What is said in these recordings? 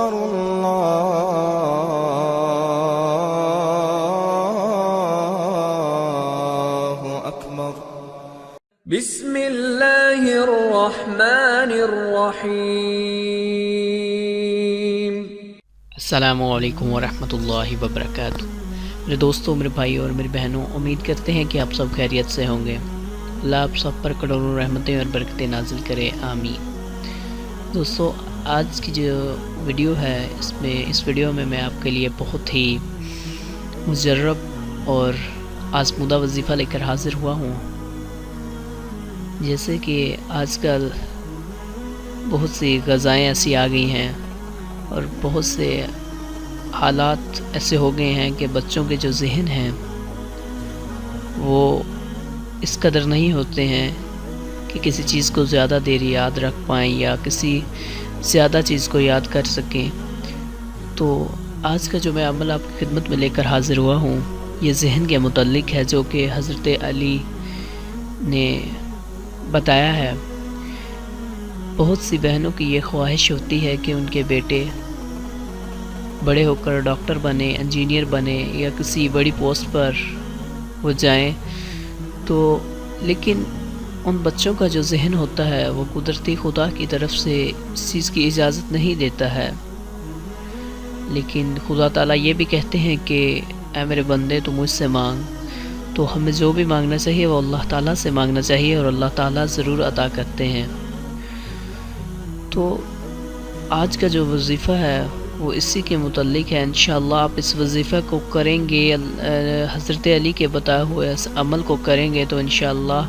أكبر الله أكبر بسم الله الرحمن الرحيم السلام علیکم ورحمۃ اللہ وبرکاتہ۔ میرے دوستوں، میرے بھائی اور میری بہنوں، امید کرتے ہیں کہ آپ سب خیریت سے ہوں گے۔ اللہ آپ سب پر کروڑوں رحمتیں اور برکتیں نازل کرے، آمین۔ دوستو، آج کی جو ویڈیو ہے اس ویڈیو میں میں آپ کے لیے بہت ہی مجرب اور آزمودہ وظیفہ لے کر حاضر ہوا ہوں۔ جیسے کہ آج کل بہت سی غذائیں ایسی آ گئی ہیں اور بہت سے حالات ایسے ہو گئے ہیں کہ بچوں کے جو ذہن ہیں وہ اس قدر نہیں ہوتے ہیں کہ کسی چیز کو زیادہ دیر یاد رکھ پائیں یا کسی زیادہ چیز کو یاد کر سکیں۔ تو آج کا جو میں عمل آپ کی خدمت میں لے کر حاضر ہوا ہوں، یہ ذہن کے متعلق ہے، جو کہ حضرت علی نے بتایا ہے۔ بہت سی بہنوں کی یہ خواہش ہوتی ہے کہ ان کے بیٹے بڑے ہو کر ڈاکٹر بنے، انجینئر بنے یا کسی بڑی پوسٹ پر وہ جائیں، تو لیکن ان بچوں کا جو ذہن ہوتا ہے وہ قدرتی خدا کی طرف سے اس چیز کی اجازت نہیں دیتا ہے۔ لیکن خدا تعالیٰ یہ بھی کہتے ہیں کہ اے میرے بندے، تو مجھ سے مانگ۔ تو ہمیں جو بھی مانگنا چاہیے وہ اللہ تعالیٰ سے مانگنا چاہیے، اور اللہ تعالیٰ ضرور عطا کرتے ہیں۔ تو آج کا جو وظیفہ ہے وہ اسی کے متعلق ہے۔ انشاءاللہ آپ اس وظیفہ کو کریں گے، حضرت علی کے بتائے ہوئے اس عمل کو کریں گے، تو انشاءاللہ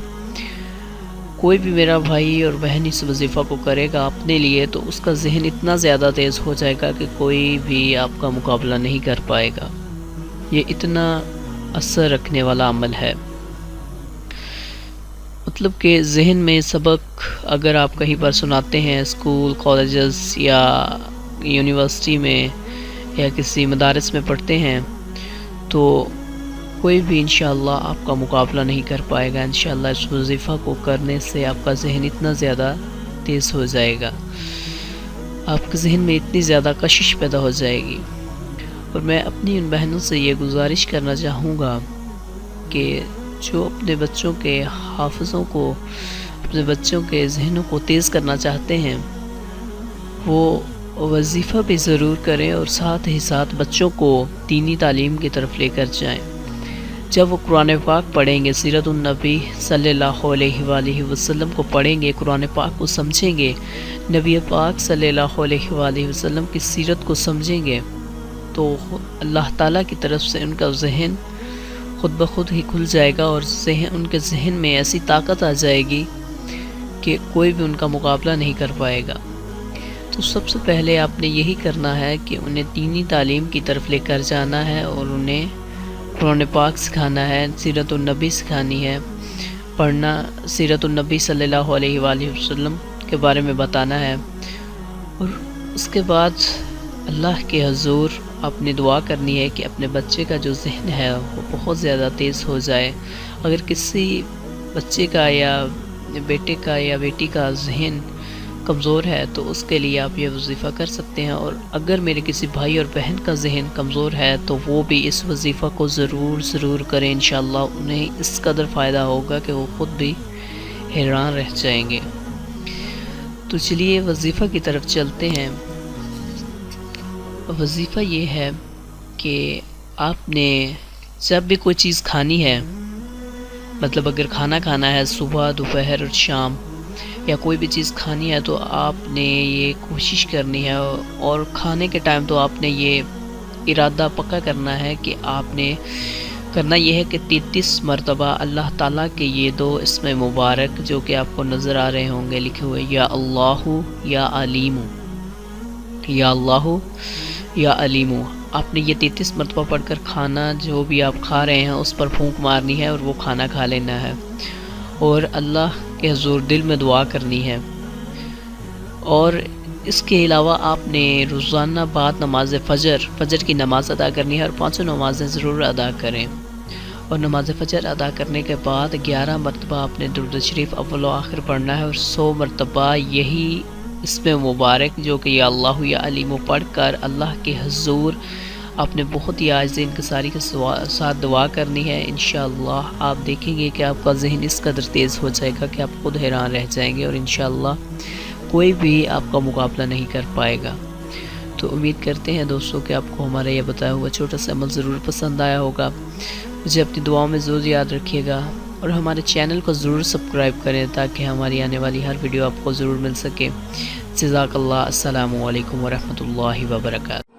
کوئی بھی میرا بھائی اور بہن اس وظیفہ کو کرے گا اپنے لیے، تو اس کا ذہن اتنا زیادہ تیز ہو جائے گا کہ کوئی بھی آپ کا مقابلہ نہیں کر پائے گا۔ یہ اتنا اثر رکھنے والا عمل ہے۔ مطلب کہ ذہن میں سبق اگر آپ کہیں پر سناتے ہیں، اسکول، کالجز یا یونیورسٹی میں یا کسی مدارس میں پڑھتے ہیں، تو کوئی بھی انشاءاللہ آپ کا مقابلہ نہیں کر پائے گا۔ انشاءاللہ اس وظیفہ کو کرنے سے آپ کا ذہن اتنا زیادہ تیز ہو جائے گا، آپ کے ذہن میں اتنی زیادہ کشش پیدا ہو جائے گی۔ اور میں اپنی ان بہنوں سے یہ گزارش کرنا چاہوں گا کہ جو اپنے بچوں کے حافظوں کو، اپنے بچوں کے ذہنوں کو تیز کرنا چاہتے ہیں، وہ وظیفہ بھی ضرور کریں اور ساتھ ہی ساتھ بچوں کو دینی تعلیم کی طرف لے کر جائیں۔ جب وہ قرآن پاک پڑھیں گے، سیرت النبی صلی اللہ علیہ وآلہ وسلم کو پڑھیں گے، قرآن پاک کو سمجھیں گے، نبی پاک صلی اللہ علیہ وآلہ وسلم کی سیرت کو سمجھیں گے، تو اللہ تعالیٰ کی طرف سے ان کا ذہن خود بخود ہی کھل جائے گا، اور ان کے ذہن میں ایسی طاقت آ جائے گی کہ کوئی بھی ان کا مقابلہ نہیں کر پائے گا۔ تو سب سے پہلے آپ نے یہی کرنا ہے کہ انہیں دینی تعلیم کی طرف لے کر جانا ہے، اور انہیں قرآن پاک سکھانا ہے، سیرت النبی سکھانی ہے، پڑھنا، سیرت النبی صلی اللہ علیہ وآلہ وسلم کے بارے میں بتانا ہے۔ اور اس کے بعد اللہ کے حضور آپ نے دعا کرنی ہے کہ اپنے بچے کا جو ذہن ہے وہ بہت زیادہ تیز ہو جائے۔ اگر کسی بچے کا یا بیٹے کا یا بیٹی کا ذہن کمزور ہے تو اس کے لیے آپ یہ وظیفہ کر سکتے ہیں، اور اگر میرے کسی بھائی اور بہن کا ذہن کمزور ہے تو وہ بھی اس وظیفہ کو ضرور کریں۔ انشاءاللہ انہیں اس قدر فائدہ ہوگا کہ وہ خود بھی حیران رہ جائیں گے۔ تو چلیے وظیفہ کی طرف چلتے ہیں۔ وظیفہ یہ ہے کہ آپ نے جب بھی کوئی چیز کھانی ہے، مطلب اگر کھانا ہے صبح، دوپہر اور شام، یا کوئی بھی چیز کھانی ہے، تو آپ نے یہ کوشش کرنی ہے، اور کھانے کے ٹائم تو آپ نے یہ ارادہ پکا کرنا ہے کہ آپ نے کرنا یہ ہے کہ 33 مرتبہ اللہ تعالیٰ کے یہ 2 اسم مبارک جو کہ آپ کو نظر آ رہے ہوں گے لکھے ہوئے، یا اللہ یا علیم، یا اللہ یا علیم، آپ نے یہ 33 مرتبہ پڑھ کر کھانا جو بھی آپ کھا رہے ہیں اس پر پھونک مارنی ہے، اور وہ کھانا کھا لینا ہے، اور اللہ کے حضور دل میں دعا کرنی ہے۔ اور اس کے علاوہ آپ نے روزانہ بعد نماز فجر کی نماز ادا کرنی ہے، اور 5 نمازیں ضرور ادا کریں۔ اور نماز فجر ادا کرنے کے بعد 11 مرتبہ آپ نے درود شریف اول و آخر پڑھنا ہے، اور 100 مرتبہ یہی اس میں مبارک جو کہ یا اللہ یا علیم پڑھ کر اللہ کے حضور آپ نے بہت ہی عاجز انکساری کے ساتھ دعا کرنی ہے. انشاءاللہ آپ دیکھیں گے کہ آپ کا ذہن اس قدر تیز ہو جائے گا کہ آپ خود حیران رہ جائیں گے اور انشاءاللہ کوئی بھی آپ کا مقابلہ نہیں کر پائے گا. تو امید کرتے ہیں دوستوں کہ آپ کو ہمارا یہ بتایا ہوا چھوٹا سا عمل ضرور پسند آیا ہوگا. مجھے اپنی دعاؤں میں ضرور یاد رکھیے گا اور ہمارے چینل کو ضرور سبسکرائب کریں تاکہ ہماری آنے والی ہر ویڈیو آپ کو ضرور مل سکے. جزاک اللہ. السلام علیکم ورحمۃ اللہ وبرکاتہ.